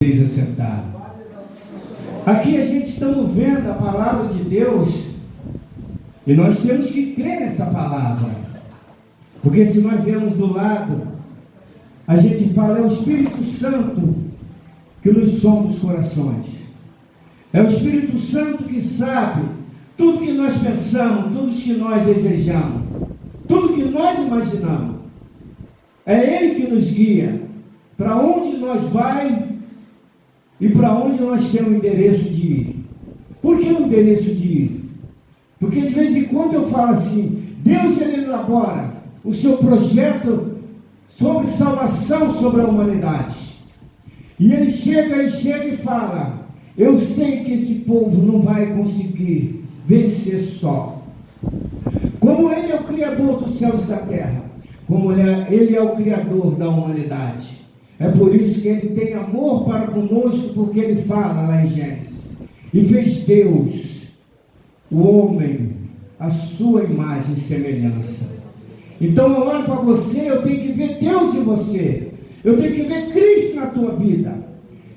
Esteja sentado. Aqui a gente estamos vendo a palavra de Deus e nós temos que crer nessa palavra, porque se nós vemos do lado, a gente fala, é o Espírito Santo que nos sonda os corações, é o Espírito Santo que sabe tudo que nós pensamos, tudo que nós desejamos, tudo que nós imaginamos. É Ele que nos guia para onde nós vamos e para onde nós temos o endereço de ir. Por que o endereço de ir? Porque de vez em quando eu falo assim, Deus ele elabora o seu projeto sobre salvação sobre a humanidade. E ele chega e fala, eu sei que esse povo não vai conseguir vencer só. Como ele é o Criador dos céus e da terra, como ele é o Criador da humanidade. É por isso que ele tem amor para conosco, porque ele fala lá em Gênesis, e fez Deus, o homem, a sua imagem e semelhança. Então eu olho para você, eu tenho que ver Deus em você, eu tenho que ver Cristo na tua vida.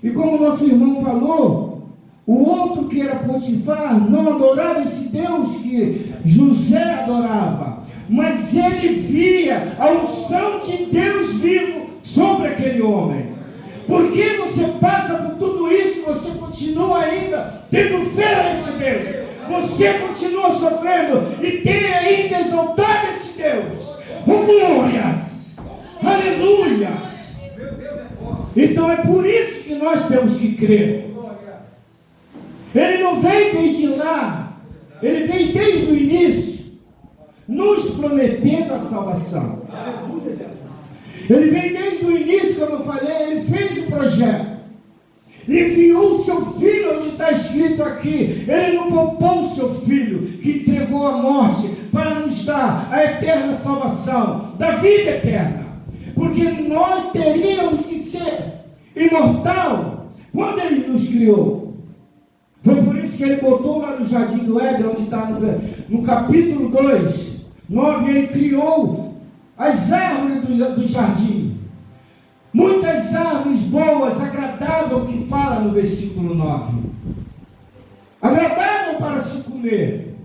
E como o nosso irmão falou, o outro que era Potifar não adorava esse Deus que José adorava, mas ele via a unção de Deus vivo sobre aquele homem. Porque você passa por tudo isso e você continua ainda tendo fé a esse Deus, você continua sofrendo e tem ainda exaltado esse Deus. Oh, glórias, aleluias. Então é por isso que nós temos que crer. Ele não vem desde lá, ele vem desde o início nos prometendo a salvação. Ele vem desde o início, como eu falei, ele fez o projeto. Enviou o seu filho, onde está escrito aqui. Ele não poupou o seu filho, que entregou a morte, para nos dar a eterna salvação, da vida eterna. Porque nós teríamos que ser imortal quando ele nos criou. Foi por isso que ele botou lá no Jardim do Éden, onde está no capítulo 2, 9, ele criou as árvores do jardim, muitas árvores boas, agradáveis, que fala no versículo 9, agradável para se comer.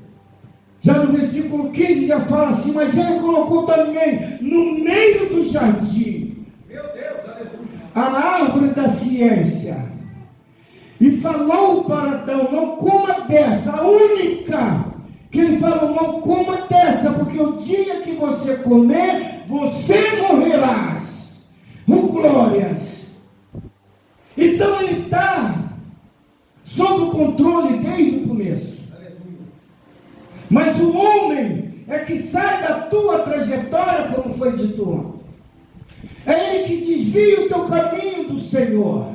Já no versículo 15 já fala assim, mas ele colocou também no meio do jardim, meu Deus, aleluia, a árvore da ciência, e falou para Adão, não coma dessa, a única que ele falou, não coma dessa, porque o dia que você comer, você morrerás. Oh, glórias. Então ele está sob o controle desde o começo. Mas o homem é que sai da tua trajetória, como foi dito ontem. É ele que desvia o teu caminho do Senhor.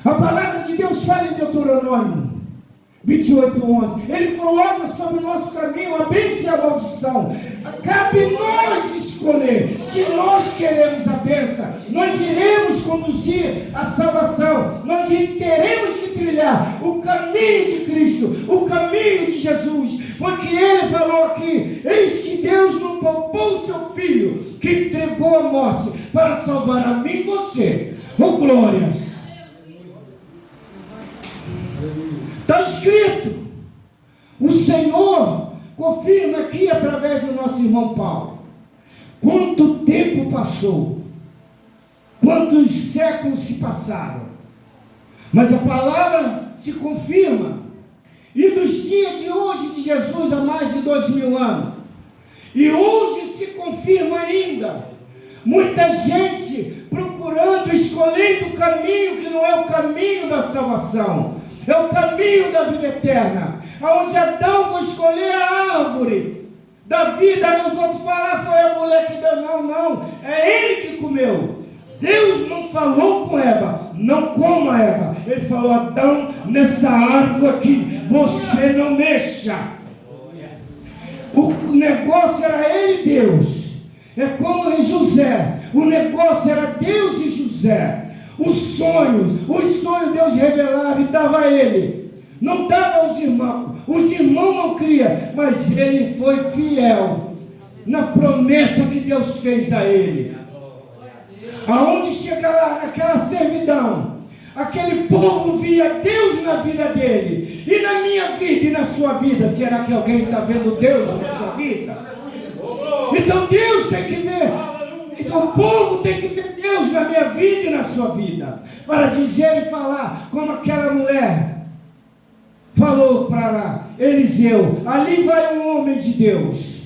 A palavra de Deus fala em Deuteronômio 28:11, ele coloca sobre o nosso caminho a bênção e a maldição. Cabe nós escolher. Se nós queremos a bênção, nós iremos conduzir a salvação, nós teremos que trilhar o caminho de Cristo, o caminho de Jesus. Foi que ele falou aqui, eis que Deus não poupou o seu filho, que entregou a morte para salvar a mim e você. Oh, glórias. Está escrito, o Senhor confirma aqui através do nosso irmão Paulo, quanto tempo passou, quantos séculos se passaram, mas a palavra se confirma, e nos dias de hoje de Jesus, há mais de 2000 anos, e hoje se confirma ainda, muita gente procurando, escolhendo o caminho que não é o caminho da salvação, é o caminho da vida eterna, onde Adão foi escolher a árvore da vida, e os outros falaram, foi a mulher que deu, não, é ele que comeu. Deus não falou com Eva, não coma Eva, ele falou, Adão, nessa árvore aqui, você não mexa. O negócio era ele e Deus, é como em José, o negócio era Deus e José. Os sonhos Deus revelava e dava a ele, não dava aos irmãos, os irmãos não criam, mas ele foi fiel na promessa que Deus fez a ele. Aonde chega lá naquela servidão, aquele povo via Deus na vida dele, e na minha vida e na sua vida. Será que alguém está vendo Deus na sua vida? Então Deus tem que ver, então o povo tem que ver Deus na minha vida e na sua vida, para dizer e falar, como aquela mulher falou para Eliseu: ali vai um homem de Deus,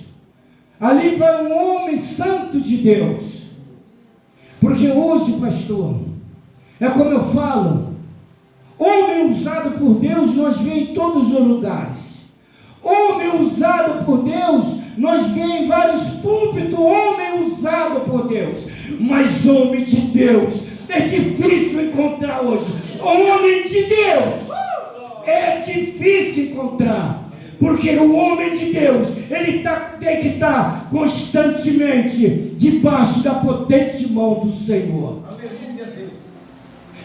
ali vai um homem santo de Deus. Porque hoje, pastor, é como eu falo, homem usado por Deus nós vemos em todos os lugares. Homem usado por Deus nós vemos em vários púlpitos, homem usado por Deus. Mas homem de Deus é difícil encontrar hoje. Homem de Deus é difícil encontrar. Porque o homem de Deus, ele tem que estar constantemente debaixo da potente mão do Senhor.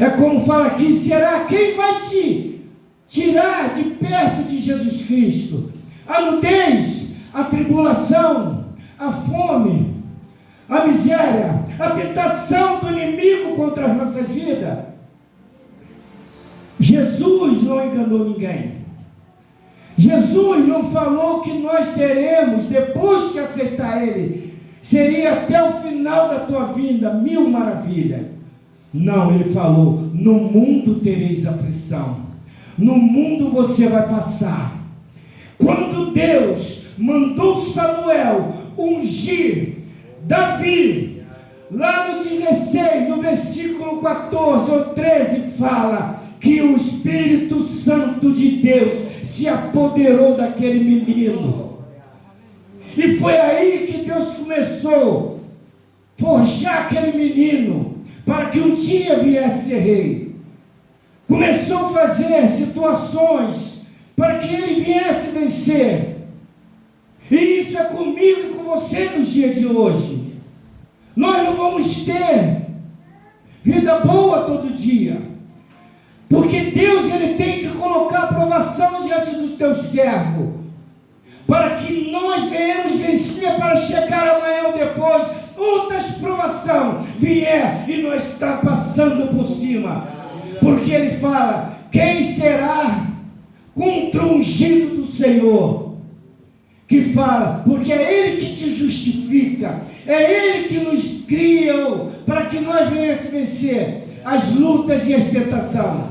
É como fala aqui: será quem vai te tirar de perto de Jesus Cristo? A nudez, a tribulação, a fome, a miséria, a tentação do inimigo contra as nossas vidas. Jesus não enganou ninguém. Jesus não falou que nós teremos, depois que aceitar Ele, seria até o final da tua vida 1000 maravilhas. Não, Ele falou: no mundo tereis aflição, no mundo você vai passar. Quando Deus mandou Samuel ungir Davi, lá no 16, no versículo 14 ou 13, fala que o Espírito Santo de Deus se apoderou daquele menino. E foi aí que Deus começou a forjar aquele menino, para que um dia viesse ser rei. Começou a fazer situações para que ele viesse vencer. E isso é comigo e com você nos dias de hoje. Nós não vamos ter vida boa todo dia, porque Deus, ele tem que colocar aprovação diante dos teus servos, para que nós venhamos vencer, para chegar amanhã ou depois, outras provação vier e nós está passando por cima. Porque ele fala: quem será contra o ungido do Senhor? Que fala, porque é Ele que te justifica, é Ele que nos criou, para que nós venhamos vencer as lutas e as tentações.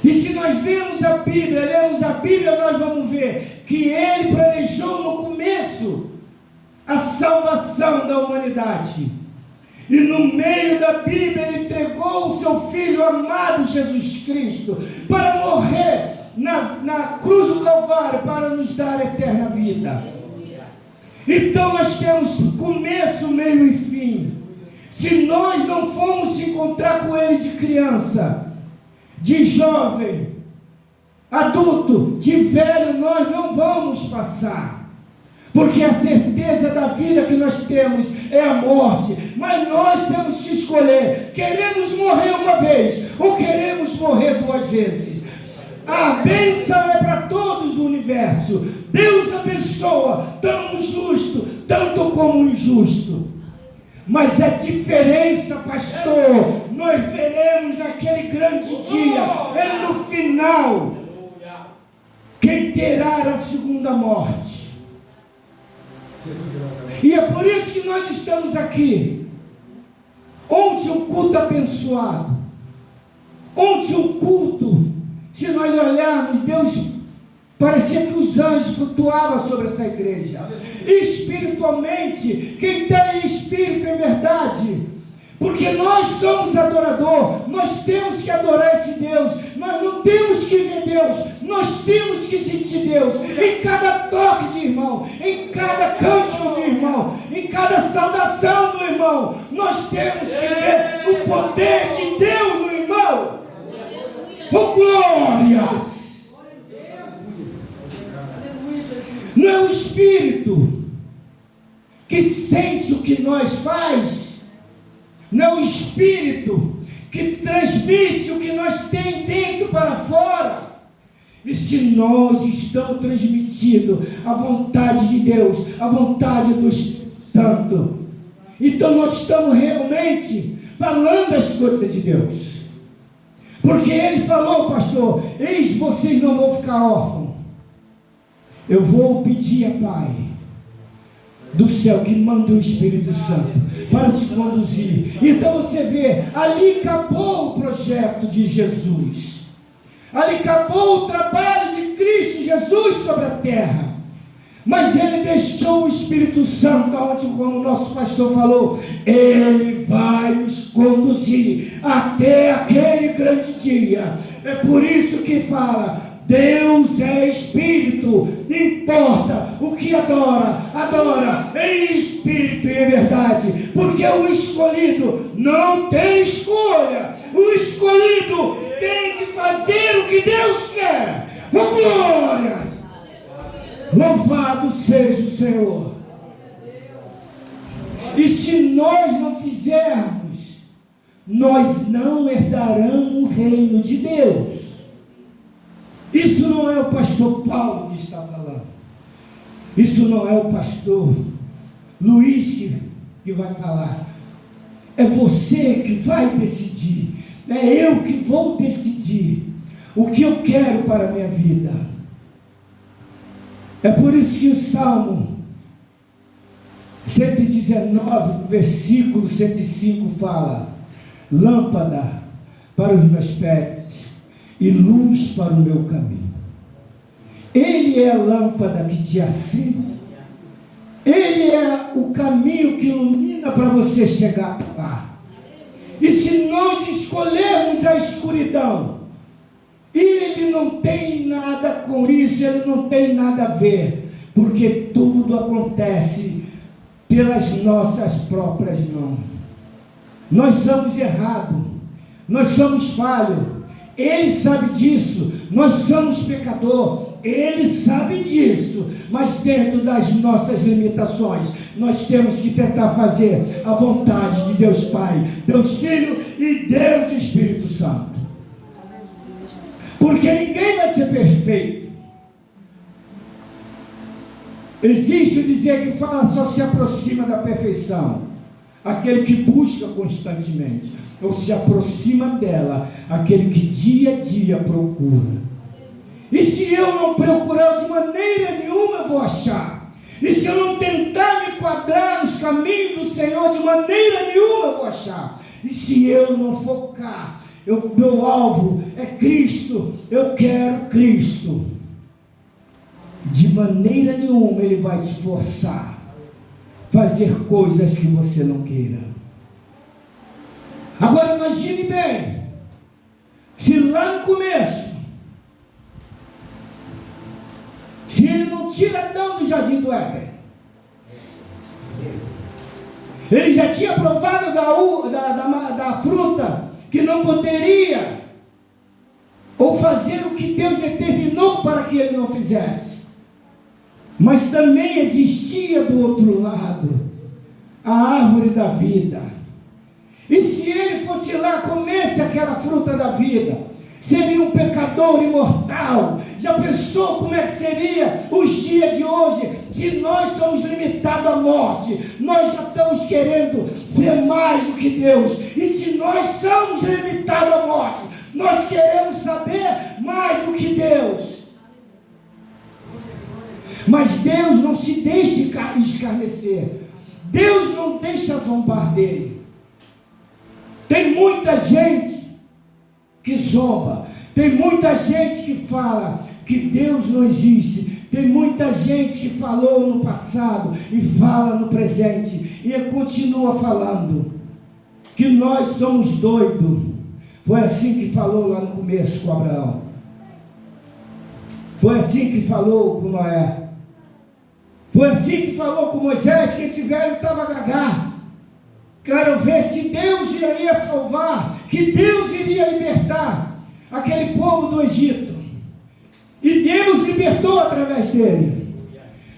E se nós vemos a Bíblia, lemos a Bíblia, nós vamos ver que Ele planejou no começo a salvação da humanidade. E no meio da Bíblia Ele entregou o seu Filho amado Jesus Cristo para morrer na cruz do Calvário, para nos dar a eterna vida. Então nós temos começo, meio e fim. Se nós não formos se encontrar com Ele de criança, de jovem, adulto, de velho, nós não vamos passar. Porque a certeza da vida que nós temos é a morte. Mas nós temos que escolher: queremos morrer uma vez ou queremos morrer 2 vezes? A bênção é para todos do universo. Deus abençoa tanto o justo, tanto como o injusto. Mas a diferença, pastor, nós veremos naquele grande dia, é no final, quem terá a segunda morte. E é por isso que nós estamos aqui. Ontem um culto abençoado, ontem um culto, se nós olharmos, Deus, parecia que os anjos flutuavam sobre essa igreja. Espiritualmente, quem tem espírito é verdade, porque nós somos adorador, nós temos que adorar esse Deus, nós não temos que ver Deus, nós temos que sentir Deus, em cada toque de irmão, em cada cântico de irmão, em cada saudação do irmão, nós temos que ver o poder de Deus no irmão. Oh, glória! Não é o Espírito que sente o que nós faz, não é o Espírito que transmite o que nós temos dentro para fora. E se nós estamos transmitindo a vontade de Deus, a vontade do Espírito Santo, então nós estamos realmente falando as coisas de Deus. Porque ele falou, pastor, eis vocês não vão ficar órfãos. Eu vou pedir a Pai do céu que manda o Espírito Santo para te conduzir. Então você vê, ali acabou o projeto de Jesus. Ali acabou o trabalho de Cristo Jesus sobre a terra. Mas ele deixou o Espírito Santo, onde, como o nosso pastor falou, ele vai nos conduzir até aquele grande dia. É por isso que fala, Deus é Espírito, importa o que adora, adora em Espírito e em verdade, porque o escolhido não tem escolha, o escolhido tem que fazer o que Deus quer. Oh, glória! Louvado seja o Senhor. E se nós não fizermos, nós não herdaremos o reino de Deus. Isso não é o pastor Paulo que está falando. Isso não é o pastor Luiz que vai falar. É você que vai decidir. É eu que vou decidir o que eu quero para a minha vida. É por isso que o Salmo 119, versículo 105 fala: lâmpada para os meus pés e luz para o meu caminho. Ele é a lâmpada que te acende. Ele é o caminho que ilumina para você chegar lá. E se nós escolhermos a escuridão, ele não tem nada com isso, ele não tem nada a ver, porque tudo acontece pelas nossas próprias mãos. Nós somos errados, nós somos falhos, ele sabe disso, nós somos pecador, ele sabe disso, mas dentro das nossas limitações, nós temos que tentar fazer a vontade de Deus Pai, Deus Filho e Deus Espírito Santo. Porque ninguém vai ser perfeito. Existe o dizer que fala só se aproxima da perfeição aquele que busca constantemente, ou se aproxima dela aquele que dia a dia procura. E se eu não procurar de maneira nenhuma, eu vou achar. E se eu não tentar me quadrar nos caminhos do Senhor, de maneira nenhuma eu vou achar. E se eu não focar, meu alvo é Cristo, eu quero Cristo, de maneira nenhuma ele vai te forçar a fazer coisas que você não queira. Agora imagine bem, se lá no começo, se ele não tira Adão do jardim do Éden, ele já tinha provado da fruta que não poderia, ou fazer o que Deus determinou para que ele não fizesse. Mas também existia do outro lado a árvore da vida. E se ele fosse lá, comesse aquela fruta da vida, seria um pecador imortal. Já pensou como é que seria os dias de hoje, se nós somos limitados à morte? Nós já estamos querendo ser mais do que Deus. E se nós somos limitados à morte, nós queremos saber mais do que Deus. Mas Deus não se deixa escarnecer. Deus não deixa zombar dele. Tem muita gente que zomba. Tem muita gente que fala que Deus não existe. Tem muita gente que falou no passado e fala no presente e continua falando que nós somos doidos. Foi assim que falou lá no começo com Abraão. Foi assim que falou com Noé. Foi assim que falou com Moisés, que esse velho estava gaga. Quero ver se Deus iria salvar, que Deus iria libertar aquele povo do Egito. E Deus libertou através dele.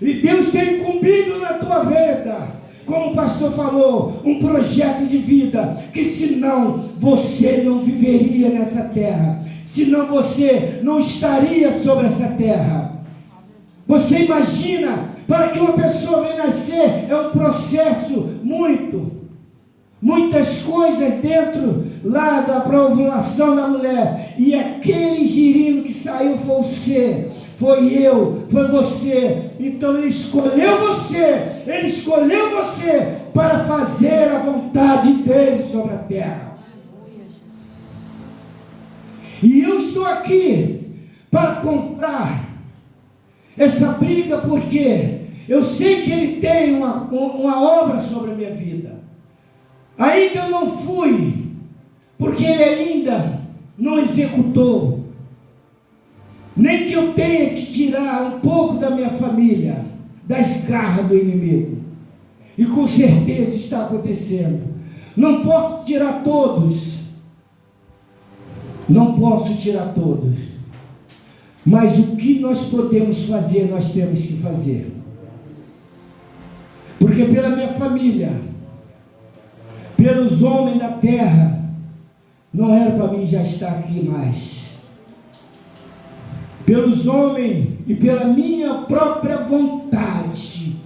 E Deus tem incumbido na tua vida, como o pastor falou, um projeto de vida, que senão você não viveria nessa terra, senão você não estaria sobre essa terra. Você imagina, para que uma pessoa venha nascer, é um processo muito muitas coisas dentro lá da ovulação da mulher, e aquele girino que saiu foi você, foi eu, foi você. Então ele escolheu você para fazer a vontade dele sobre a terra. E eu estou aqui para comprar essa briga, porque eu sei que ele tem uma obra sobre a minha vida. Ainda eu não fui, porque ele ainda não executou. Nem que eu tenha que tirar um pouco da minha família das garras do inimigo. E com certeza está acontecendo. Não posso tirar todos. Não posso tirar todos. Mas o que nós podemos fazer, nós temos que fazer. Porque pela minha família, pelos homens da terra, não era para mim já estar aqui mais. Pelos homens e pela minha própria vontade,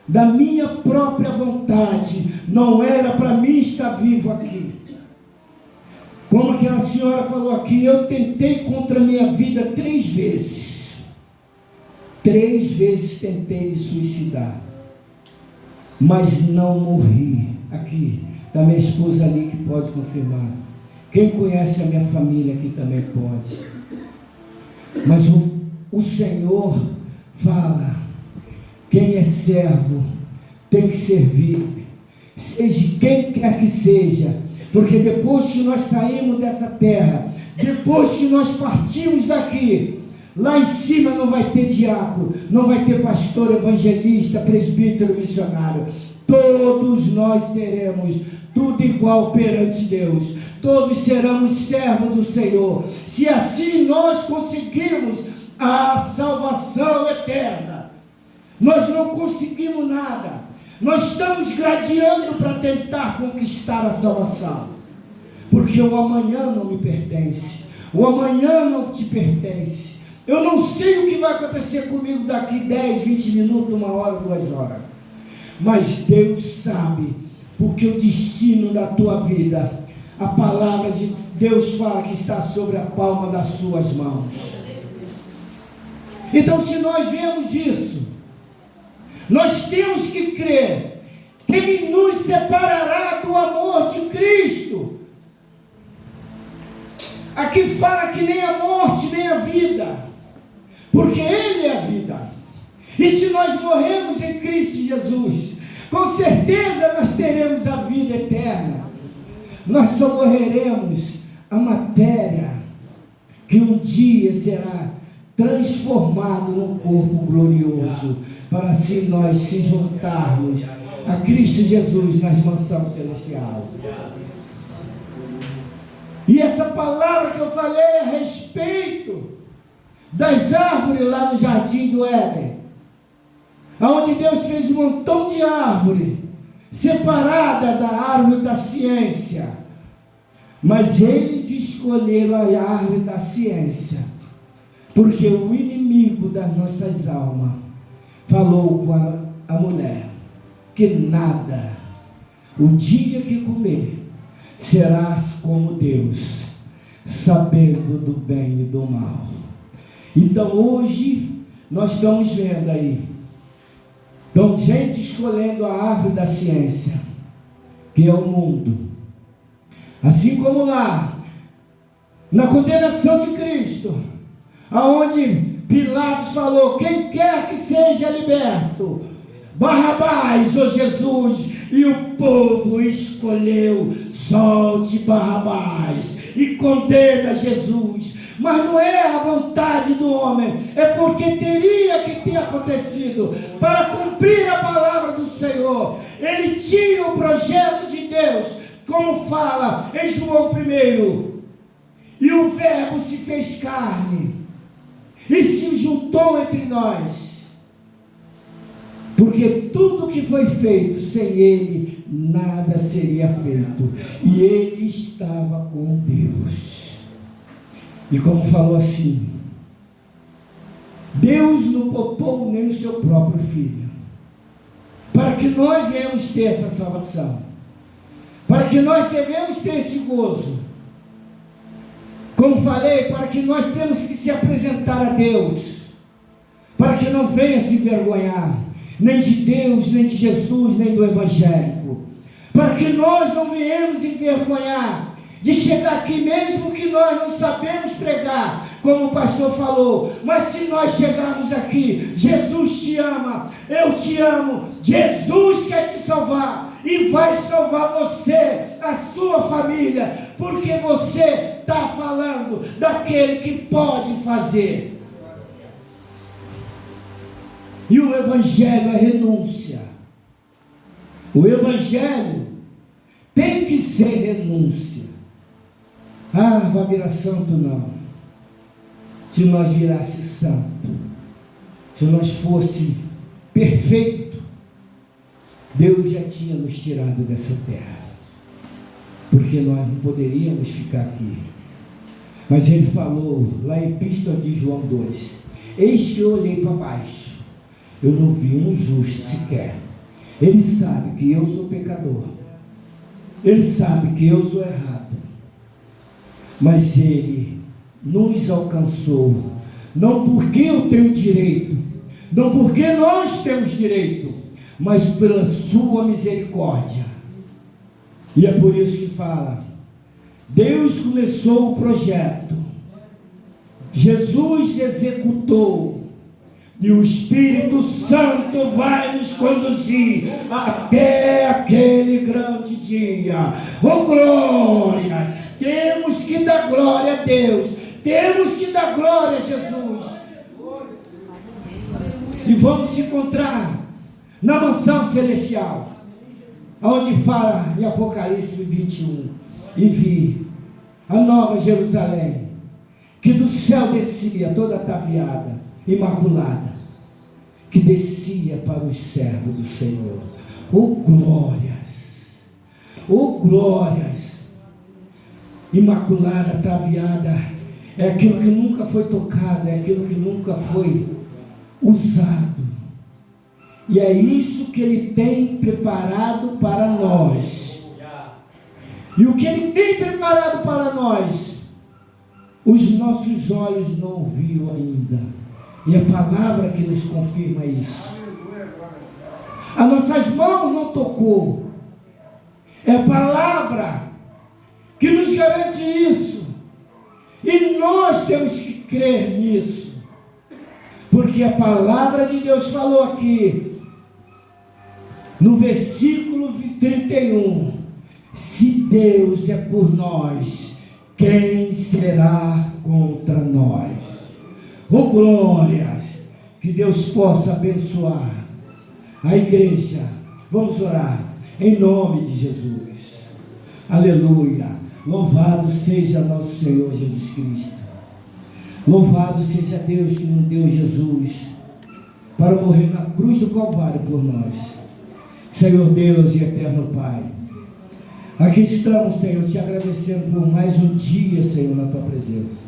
da minha própria vontade, não era para mim estar vivo aqui. Como aquela senhora falou aqui, eu tentei contra a minha vida 3 vezes. 3 vezes tentei me suicidar, mas não morri. Aqui está minha esposa ali que pode confirmar. Quem conhece a minha família aqui também pode. Mas o Senhor fala, quem é servo tem que servir, seja quem quer que seja, porque depois que nós saímos dessa terra, depois que nós partimos daqui, lá em cima não vai ter diácono, não vai ter pastor, evangelista, presbítero, missionário. Todos nós seremos tudo igual perante Deus. Todos seremos servos do Senhor. Se assim nós conseguirmos a salvação eterna. Nós não conseguimos nada. Nós estamos gradeando para tentar conquistar a salvação. Porque o amanhã não me pertence. O amanhã não te pertence. Eu não sei o que vai acontecer comigo daqui 10, 20 minutos, 1 hora, 2 horas. Mas Deus sabe, porque o destino da tua vida, a palavra de Deus fala que está sobre a palma das suas mãos. Então, se nós vemos isso, nós temos que crer que Ele nos separará do amor de Cristo. Aqui fala que nem a morte, nem a vida, porque Ele é a vida. E se nós morremos em Cristo Jesus, com certeza nós teremos a vida eterna. Nós só morreremos a matéria, que um dia será transformado num corpo glorioso, para assim nós se juntarmos a Cristo Jesus nas mansões celestiais. E essa palavra que eu falei a respeito das árvores lá no jardim do Éden, onde Deus fez um montão de árvore separada da árvore da ciência, mas eles escolheram a árvore da ciência, porque o inimigo das nossas almas falou com a mulher que nada, o dia que comer, serás como Deus, sabendo do bem e do mal. Então hoje nós estamos vendo aí, então gente escolhendo a árvore da ciência, que é o mundo, assim como lá na condenação de Cristo, aonde Pilatos falou, quem quer que seja liberto, Barrabás ou Jesus, e o povo escolheu, solte Barrabás e condena Jesus. Mas não é a vontade do homem, é porque teria que ter acontecido, para cumprir a palavra do Senhor. Ele tinha o projeto de Deus, como fala em João 1, e o verbo se fez carne, e se juntou entre nós, porque tudo que foi feito, sem Ele, nada seria feito, e Ele estava com Deus. E como falou assim, Deus não poupou nem o seu próprio Filho, para que nós venhamos ter essa salvação. para que nós devemos ter esse gozo. Como falei, para que nós temos que se apresentar a Deus, para que não venha se envergonhar, nem de Deus, nem de Jesus, nem do Evangélico, para que nós não venhamos envergonhar, de chegar aqui mesmo que nós não sabemos pregar, como o pastor falou, mas se nós chegarmos aqui, Jesus te ama, eu te amo, Jesus quer te salvar, e vai salvar você, a sua família, porque você está falando daquele que pode fazer. E o Evangelho é renúncia. O Evangelho tem que ser renúncia. Ah, vai virar santo não. Se nós virasse santo, se nós fosse perfeito, Deus já tinha nos tirado dessa terra, porque nós não poderíamos ficar aqui. Mas ele falou lá em Epístola de João 2: eis que eu olhei para baixo, eu não vi um justo sequer. Ele sabe que eu sou pecador, ele sabe que eu sou errado, mas ele nos alcançou, não porque eu tenho direito, não porque nós temos direito, mas pela sua misericórdia. E é por isso que fala, Deus começou o projeto, Jesus executou, e o Espírito Santo vai nos conduzir até aquele grande dia. Oh glórias! Temos que dar glória a Deus, temos que dar glória a Jesus, e vamos se encontrar na mansão celestial, onde fala em Apocalipse 21, e vi a nova Jerusalém, que do céu descia toda ataviada, imaculada, que descia para os servos do Senhor. Oh glórias! Oh glórias! Imaculada, ataviada, é aquilo que nunca foi tocado, é aquilo que nunca foi usado. E é isso que Ele tem preparado para nós. E o que Ele tem preparado para nós, os nossos olhos não viram ainda. E a palavra que nos confirma isso. As nossas mãos não tocou. É a palavra que nos garante isso. E nós temos que crer nisso. Porque a palavra de Deus falou aqui, no versículo 31, se Deus é por nós, quem será contra nós? Oh glórias! Que Deus possa abençoar a igreja. Vamos orar em nome de Jesus. Aleluia! Louvado seja nosso Senhor Jesus Cristo. Louvado seja Deus que nos deu Jesus para morrer na cruz do Calvário por nós. Senhor Deus e eterno Pai, aqui estamos, Senhor, te agradecendo por mais um dia, Senhor, na tua presença.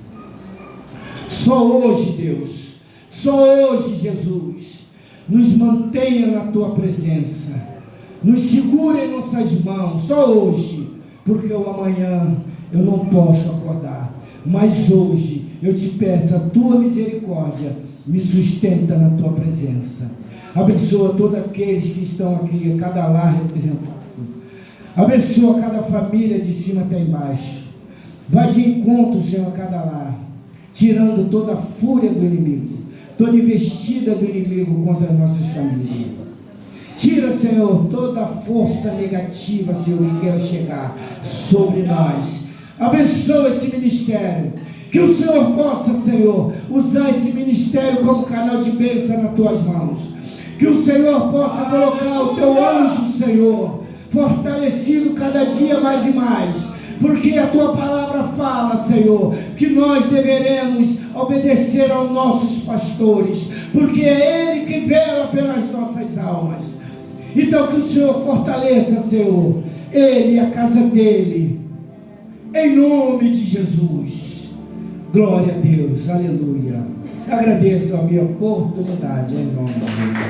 Só hoje, Deus, só hoje, Jesus, nos mantenha na tua presença, nos segure em nossas mãos, só hoje, porque o amanhã eu não posso acordar, mas hoje eu te peço a tua misericórdia, me sustenta na tua presença. Abençoa todos aqueles que estão aqui, a cada lar representado. Abençoa cada família de cima até embaixo. Vai de encontro, Senhor, a cada lar, tirando toda a fúria do inimigo, toda investida do inimigo contra as nossas famílias. Tira, Senhor, toda a força negativa, Senhor, que queira chegar sobre nós. Abençoa esse ministério. Que o Senhor possa, Senhor, usar esse ministério como canal de bênção nas tuas mãos. Que o Senhor possa colocar o teu anjo, Senhor, fortalecido cada dia mais e mais. Porque a tua palavra fala, Senhor, que nós deveremos obedecer aos nossos pastores, porque é Ele que vela pelas nossas almas. Então que o Senhor fortaleça, Senhor, Ele e a casa dele, em nome de Jesus. Glória a Deus, aleluia. Agradeço a minha oportunidade, em nome de Jesus.